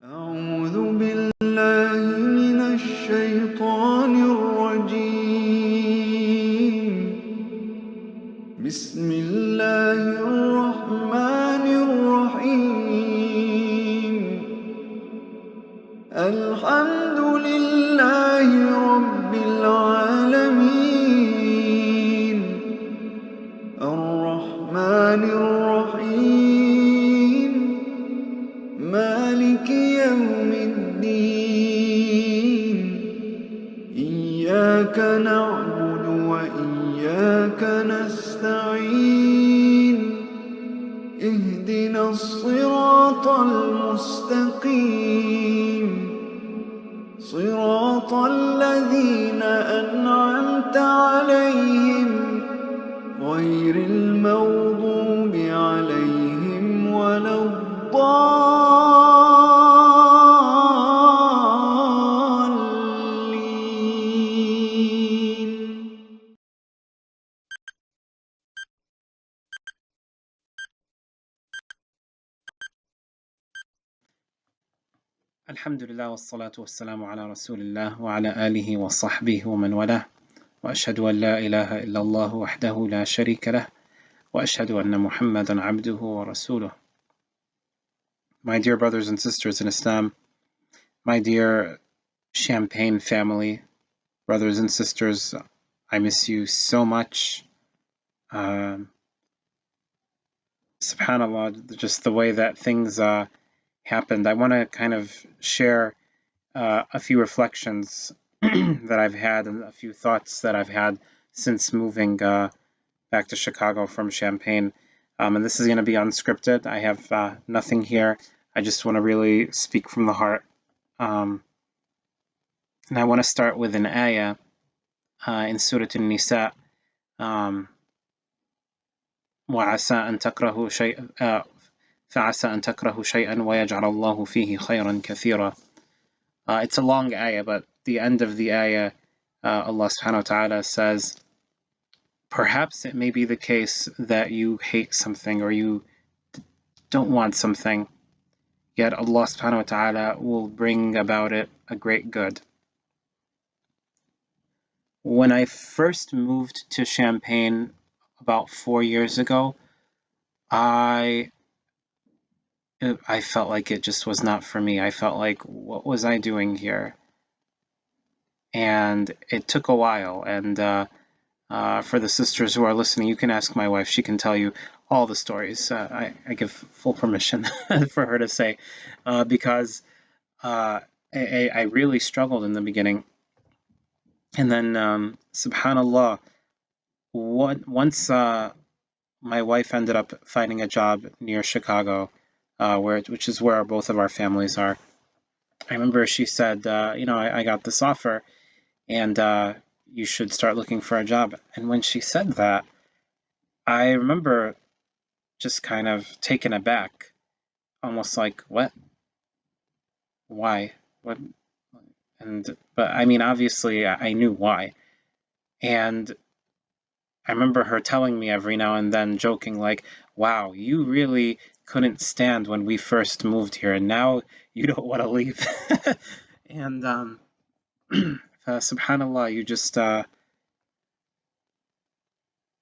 أعوذ بالله من الشيطان الرجيم. بسم الله الرحمن الرحيم. الحمد لله رب العالمين. الرحمن الرحيم. مالك يوم الدين. إياك نعبد وإياك نستعين. اهدنا الصراط المستقيم. صراط الذين أنعمت عليهم غير المغضوب عليهم ولا الضالين. Alhamdulillah wassalatu wassalamu ala rasulillah wa ala alihi wa sahbihi wa man walah wa ashhadu an la ilaha illallah wahdahu la sharika lah wa ashhadu anna Muhammadan abduhu wa rasuluh. My dear brothers and sisters in Islam, my dear Champagne family, brothers and sisters, I miss you so much. Subhanallah, just the way that things happened. I want to kind of share a few reflections that I've had and a few thoughts that I've had since moving back to Chicago from Champaign. And this is going to be unscripted. I have nothing here. I just want to really speak from the heart. And I want to start with an ayah in Surah An-Nisa. وعسى أن تكرهوا شيئا فعسى أن تكرهوا شيئا ويجعل الله فيه خيرا كثيرا. It's a long ayah, but the end of the ayah, Allah subhanahu wa ta'ala says, perhaps it may be the case that you hate something or you don't want something, yet Allah subhanahu wa ta'ala will bring about it a great good. When I first moved to Champaign about 4 years ago, I felt like it just was not for me. I felt like, what was I doing here? And it took a while. And for the sisters who are listening, you can ask my wife. She can tell you all the stories. I give full permission for her to say, because I really struggled in the beginning. And then, subhanallah, once my wife ended up finding a job near Chicago, which is where both of our families are. I remember she said, I got this offer, and you should start looking for a job. And when she said that, I remember just kind of taken aback, almost like, what? Why? What? But I mean, obviously, I knew why. And I remember her telling me every now and then, joking, like, wow, you really couldn't stand when we first moved here, and now you don't want to leave. And subhanallah, you just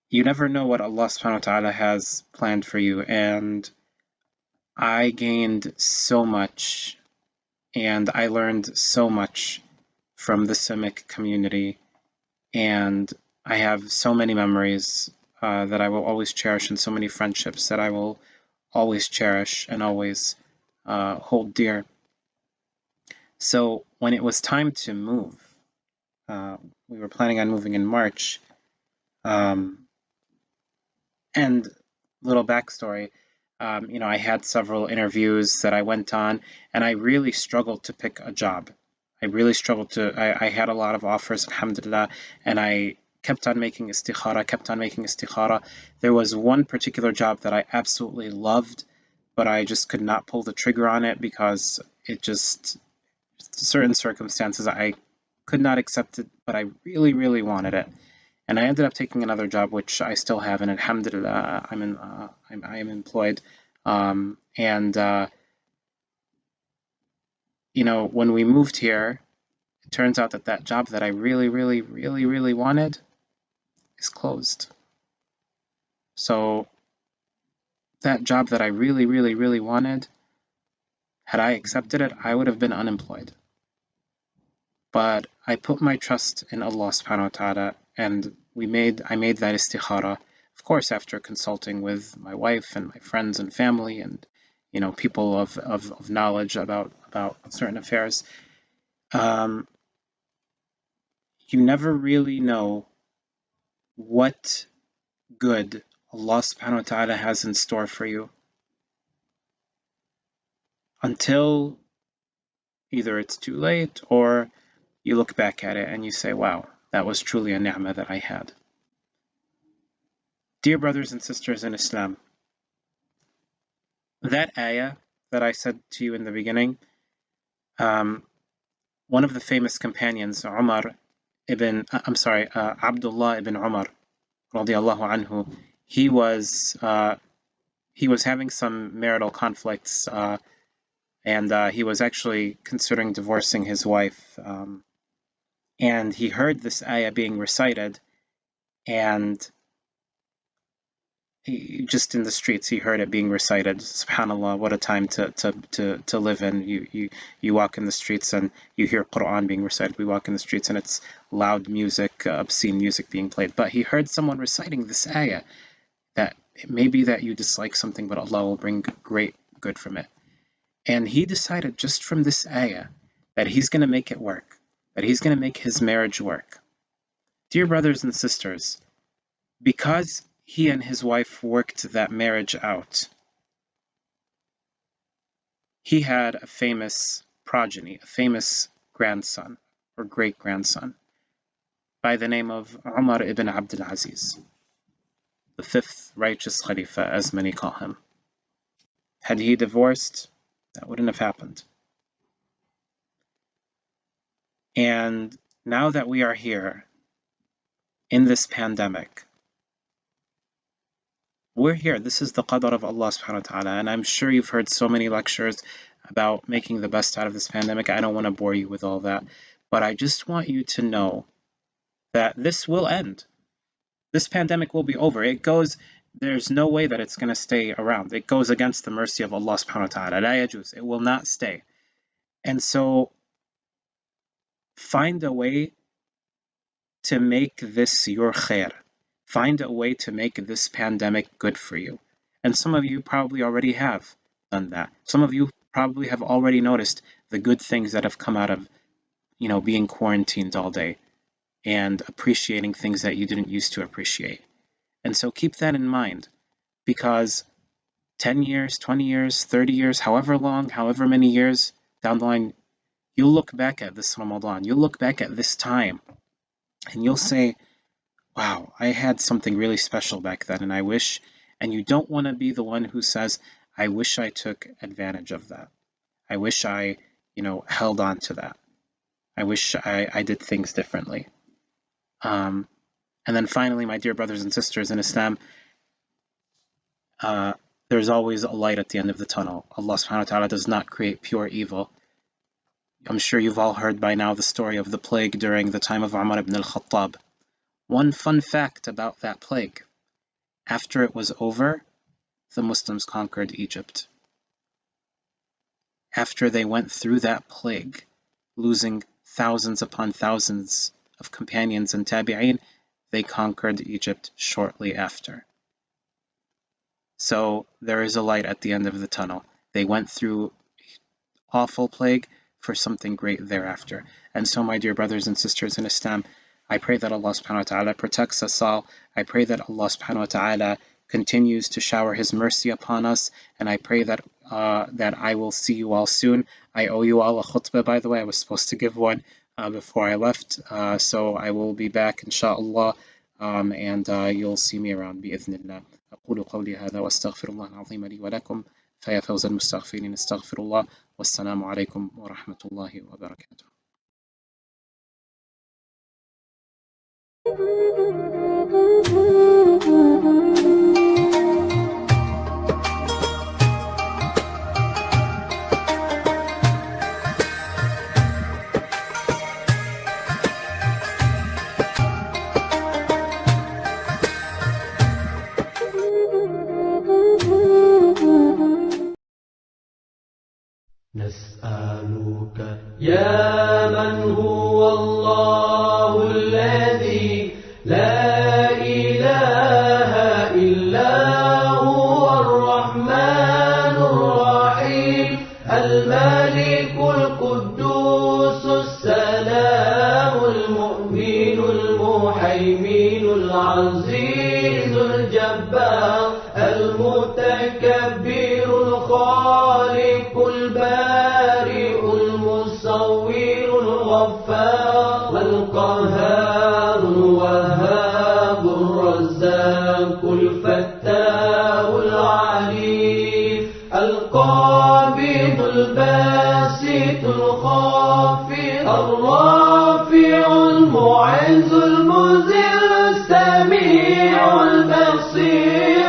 you never know what Allah subhanahu wa ta'ala has planned for you. And I gained so much, and I learned so much from the CIMIC community, and I have so many memories that I will always cherish, and so many friendships that I will always cherish and always hold dear. So when it was time to move, we were planning on moving in March. And little backstory, I had several interviews that I went on, and I really struggled to pick a job. I really struggled I had a lot of offers, alhamdulillah, and I kept on making istikhara. There was one particular job that I absolutely loved, but I just could not pull the trigger on it because it just, certain circumstances, I could not accept it, but I really, really wanted it. And I ended up taking another job, which I still have, and alhamdulillah, I am employed. When we moved here, it turns out that job that I really, really, really, really wanted is closed. So that job that I really, really, really wanted, had I accepted it, I would have been unemployed. But I put my trust in Allah subhanahu wa ta'ala, and I made that istikhara, of course, after consulting with my wife and my friends and family and people of knowledge about certain affairs. You never really know what good Allah subhanahu wa ta'ala has in store for you until either it's too late or you look back at it and you say, wow, that was truly a ni'mah that I had. Dear brothers and sisters in Islam, that ayah that I said to you in the beginning, one of the famous companions, Abdullah ibn Umar, radiallahu anhu, he was having some marital conflicts and he was actually considering divorcing his wife, and he heard this ayah being recited, and he, just in the streets, he heard it being recited. Subhanallah, what a time to live in. You walk in the streets and you hear Quran being recited. We walk in the streets and it's loud music, obscene music being played. But he heard someone reciting this ayah, that it may be that you dislike something, but Allah will bring great good from it. And he decided just from this ayah that he's going to make it work, that he's going to make his marriage work. Dear brothers and sisters, because he and his wife worked that marriage out, he had a famous progeny, a famous grandson or great-grandson by the name of Umar ibn Abdul Aziz, the fifth righteous Khalifa, as many call him. Had he divorced, that wouldn't have happened. And now that we are here in this pandemic, we're here. This is the qadar of Allah subhanahu wa ta'ala. And I'm sure you've heard so many lectures about making the best out of this pandemic. I don't want to bore you with all that. But I just want you to know that this will end. This pandemic will be over. There's no way that it's going to stay around. It goes against the mercy of Allah subhanahu wa ta'ala. La yajuz. It will not stay. And so find a way to make this your khair. Find a way to make this pandemic good for you. And some of you probably already have done that. Some of you probably have already noticed the good things that have come out of, being quarantined all day and appreciating things that you didn't used to appreciate. And so keep that in mind, because 10 years, 20 years, 30 years, however long, however many years down the line, you'll look back at this Ramadan, you'll look back at this time, and you'll say, wow, I had something really special back then, and I wish, and you don't want to be the one who says, I wish I took advantage of that. I wish I, held on to that. I wish I did things differently. And then finally, my dear brothers and sisters in Islam, there's always a light at the end of the tunnel. Allah subhanahu wa ta'ala does not create pure evil. I'm sure you've all heard by now the story of the plague during the time of Umar ibn al-Khattab. One fun fact about that plague: after it was over, the Muslims conquered Egypt. After they went through that plague, losing thousands upon thousands of companions and tabi'een, they conquered Egypt shortly after. So there is a light at the end of the tunnel. They went through awful plague for something great thereafter. And so, my dear brothers and sisters in Islam, I pray that Allah subhanahu wa ta'ala protects us all. I pray that Allah subhanahu wa ta'ala continues to shower His mercy upon us. And I pray that I will see you all soon. I owe you all a khutbah, by the way. I was supposed to give one before I left. So I will be back, inshallah. And you'll see me around, بإذن الله. أقول قولي هذا وأستغفر الله العظيم لي ولكم. فيا فوز المستغفرين استغفر الله. والسلام عليكم ورحمة الله وبركاته. نسألك يا من هو الله الذي لا إله إلا هو الرحمن الرحيم الملك القدوس السلام المؤمن المهيمن العزيز الجبار المتكبر الخالق البارئ المصور الغفار القهار الوهاب الرزاق الفتاح العليم القابض الباسط الخافض الرافع المعز المذل السميع البصير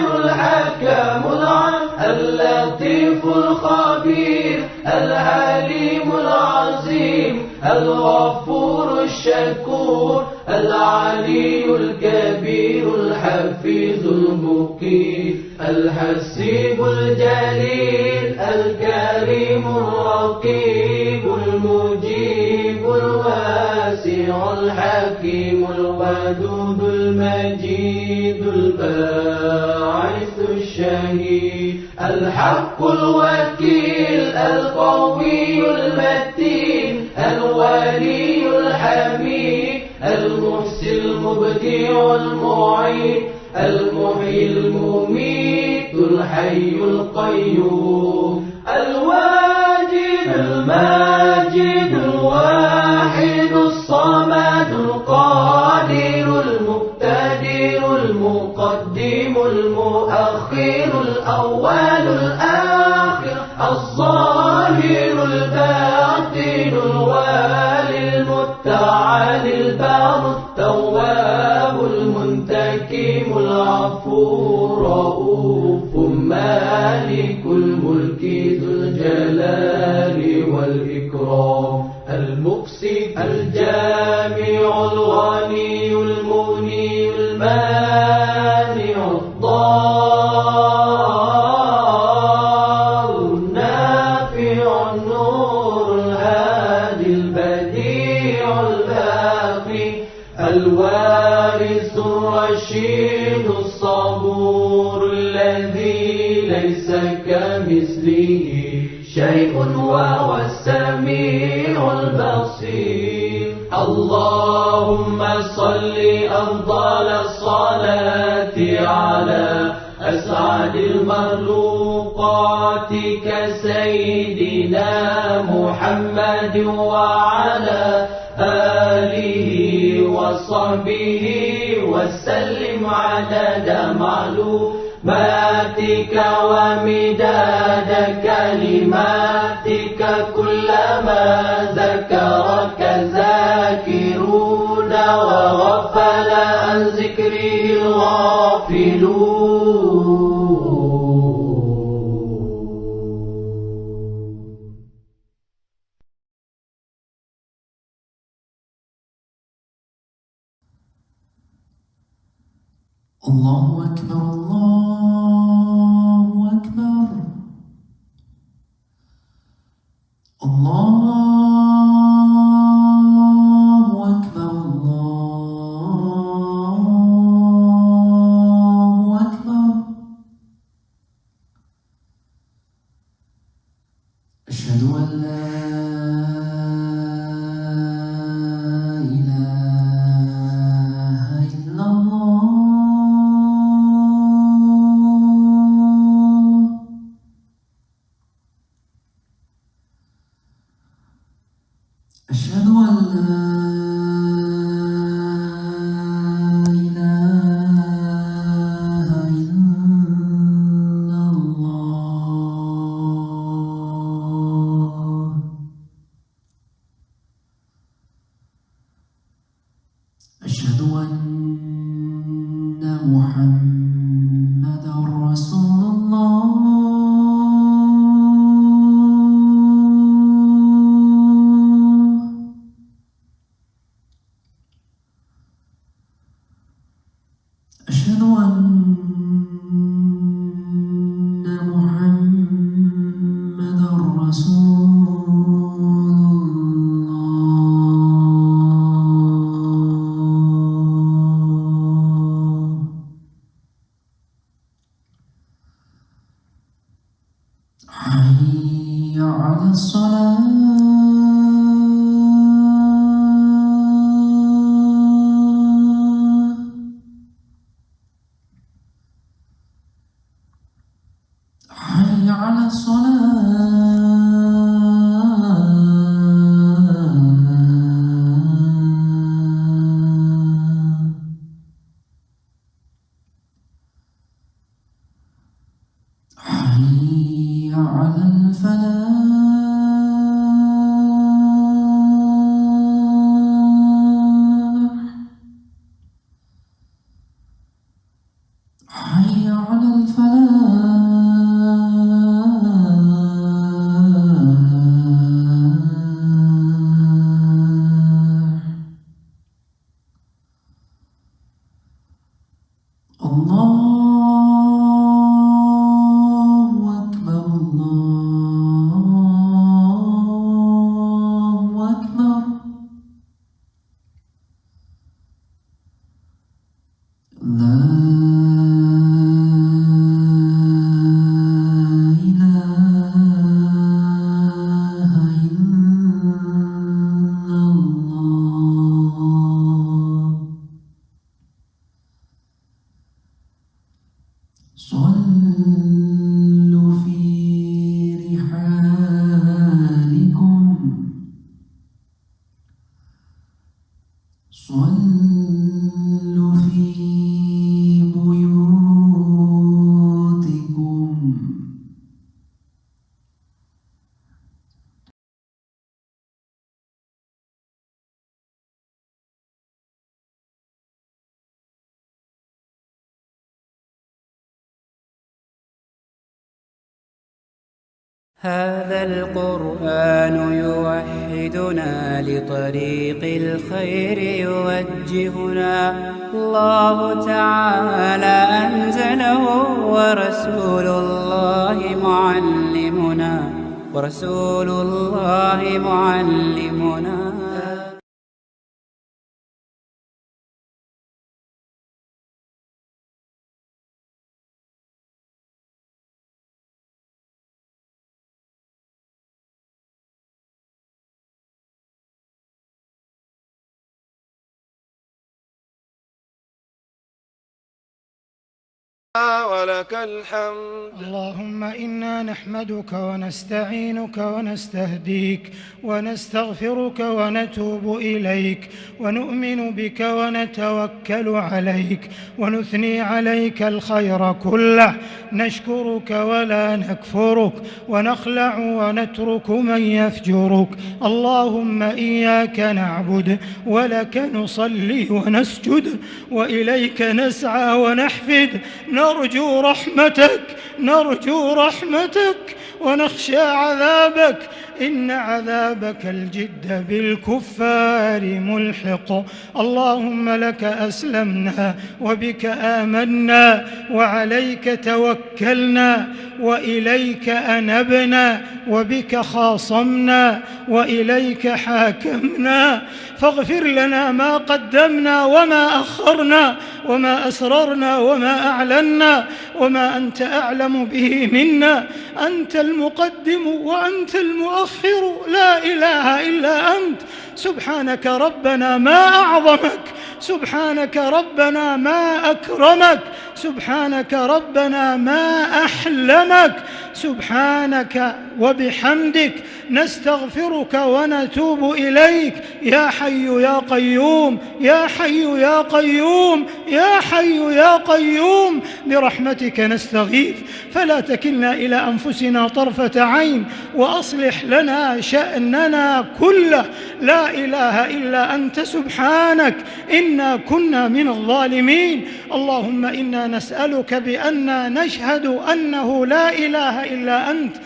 الغفور الشكور العلي الكبير الحفيظ المقيم الحسيب الجليل الكريم الرقيب المجيب الواسع الحكيم الودود المجيد الباعث الشهيد الحق الوكيل القوي المتين الولي الحميد المحسن المبدع المعين المحيي المميت الحي القيوم الواجد الماجد الواحد الصمد القادر المقتدر المقدم المؤخر الأول الآخر الظاهر الباطن الوالي المتعالي البار التواب المنتكم العفو الرؤوف مالك الملك ذو الجلال والإكرام المقسط الجامع الغني المغني المانع الضار النافع النور الهادي البديع الباقي الوارث الرشيد الصبور الذي ليس كمثله شيء وهو السميع البصير اللهم صل أفضل الصلاة على أسعد المخلوقات كسيدنا محمد وعلى آله وصحبه وسلم عدد معلوماتك ومداد كلماتك كلما ذكرك ذاكرون وغفل عن ذكره الغافلون. الله أكبر الله أكبر الله أكبر الله أكبر أشهد أن لا إله إلا الله أشهد أن لا إله إلا الله أشهد أن محمدا رسول الله أشهد أن محمدا رسول الله صلوا في بيوتكم. هذا القرآن يوحدنا لطريق الخير يوجهنا، الله تعالى أنزله ورسول الله معلمنا. ولك الحمد. اللهم إنا نحمدك ونستعينك ونستهديك ونستغفرك ونتوب إليك ونؤمن بك ونتوكل عليك ونثني عليك الخير كله، نشكرك ولا نكفرك ونخلع ونترك من يفجرك. اللهم إياك نعبد ولك نصلي ونسجد وإليك نسعى ونحفد، نرجو رحمتك ونخشى عذابك، إن عذابك الجد بالكفار ملحق. اللهم لك أسلمنا وبك آمنا وعليك توكلنا وإليك أنبنا وبك خاصمنا وإليك حاكمنا، فاغفر لنا ما قدمنا وما أخرنا وما أسررنا وما أعلنا وما أنت أعلم به منا. أنت المقدم وأنت المؤخر، لا إله إلا أنت. سبحانك ربنا ما أعظمك، سبحانك ربنا ما أكرمك، سبحانك ربنا ما أحلمك، سبحانك وبحمدك نستغفرك ونتوب إليك. يا حي يا قيوم، يا حي يا قيوم، يا حي يا قيوم، برحمتك نستغيث فلا تكلنا إلى أنفسنا طرفة عين، وأصلح لنا شأننا كله. لا إله إلا أنت سبحانك إنا كنا من الظالمين. اللهم إنا نسألك بأننا نشهد أنه لا إله إلا أنت،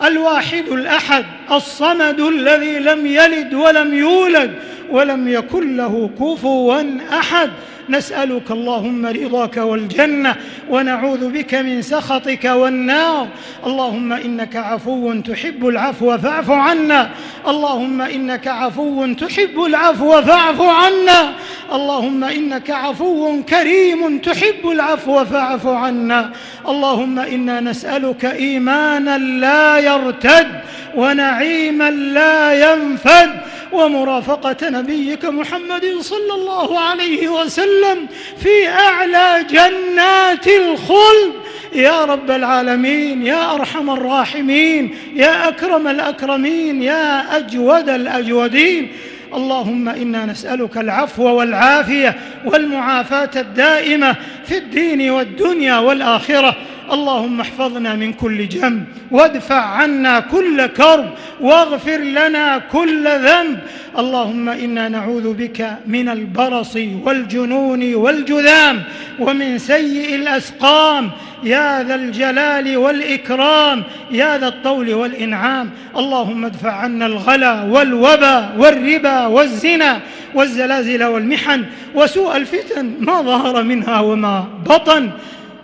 الواحد الأحد الصمد الذي لم يلد ولم يولد ولم يكن له كفوا أحد. نسألك اللهم رضاك والجنة ونعوذ بك من سخطك والنار. اللهم إنك عفو تحب العفو فاعف عنا، اللهم إنك عفو تحب العفو فاعف عنا، اللهم إنك عفو كريم تحب العفو فاعف عنا. اللهم إنا نسألك إيمانا لا يرتد ونعيما لا ينفد ومرافقة نبيك محمد صلى الله عليه وسلم في أعلى جنات الخلد يا رب العالمين، يا أرحم الراحمين، يا أكرم الأكرمين، يا أجود الأجودين. اللهم إنا نسألك العفو والعافية والمعافاة الدائمة في الدين والدنيا والآخرة. اللهم احفظنا من كل جنب وادفع عنا كل كرب واغفر لنا كل ذنب. اللهم إنا نعوذ بك من البرص والجنون والجذام ومن سيء الأسقام يا ذا الجلال والإكرام يا ذا الطول والإنعام. اللهم ادفع عنا الغلا والوبا والربا والزنا والزلازل والمحن وسوء الفتن ما ظهر منها وما بطن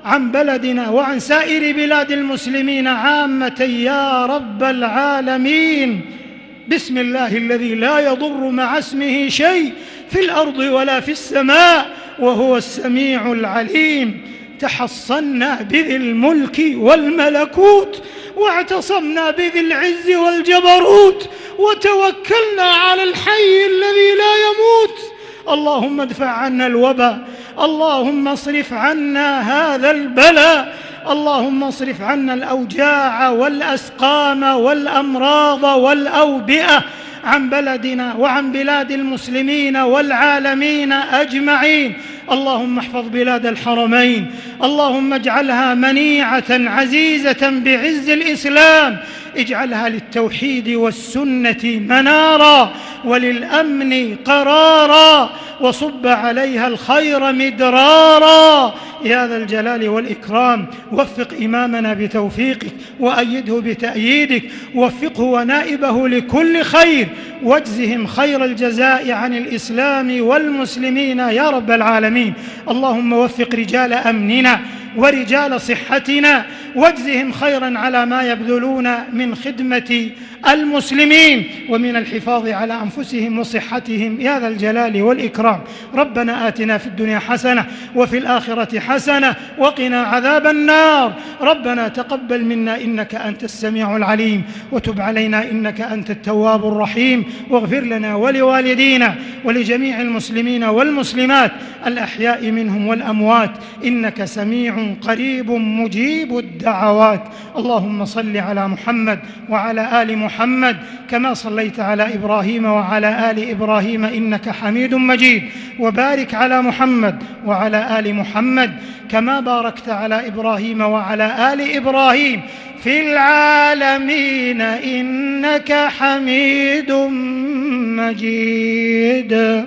عن بلدنا وعن سائر بلاد المسلمين عامة يا رب العالمين. بسم الله الذي لا يضر مع اسمه شيء في الأرض ولا في السماء وهو السميع العليم. تحصنا بذي الملك والملكوت واعتصمنا بذي العز والجبروت وتوكلنا على الحي الذي لا يموت. اللهم ادفع عنا الوباء، اللهم اصرف عنا هذا البلاء، اللهم اصرف عنا الأوجاع والأسقام والأمراض والأوبئة عن بلدنا وعن بلاد المسلمين والعالمين أجمعين. اللهم احفظ بلاد الحرمين، اللهم اجعلها منيعة عزيزة بعز الإسلام، اجعلها للتوحيد والسنة منارا وللأمن قرارا، وصب عليها الخير مدرارا يا ذا الجلال والإكرام. وفق إمامنا بتوفيقك وأيده بتأييدك، وفقه ونائبه لكل خير، واجزهم خير الجزاء عن الإسلام والمسلمين يا رب العالمين. اللهم وفق رجال أمننا ورجال صحتنا، واجزهم خيرا على ما يبذلون من خدمة المسلمين ومن الحفاظ على أنفسهم وصحتهم يا ذا الجلال والإكرام. ربنا آتنا في الدنيا حسنة وفي الآخرة حسنة وقنا عذاب النار. ربنا تقبل منا إنك أنت السميع العليم، وتب علينا إنك أنت التواب الرحيم، واغفر لنا ولوالدينا ولجميع المسلمين والمسلمات الأحياء منهم والأموات، إنك سميع قريب مجيب الدعوات. اللهم صل على محمد وعلى آل محمد كما صليت على إبراهيم وعلى آل إبراهيم إنك حميد مجيد، وبارك على محمد وعلى آل محمد كما باركت على إبراهيم وعلى آل إبراهيم في العالمين إنك حميد مجيد.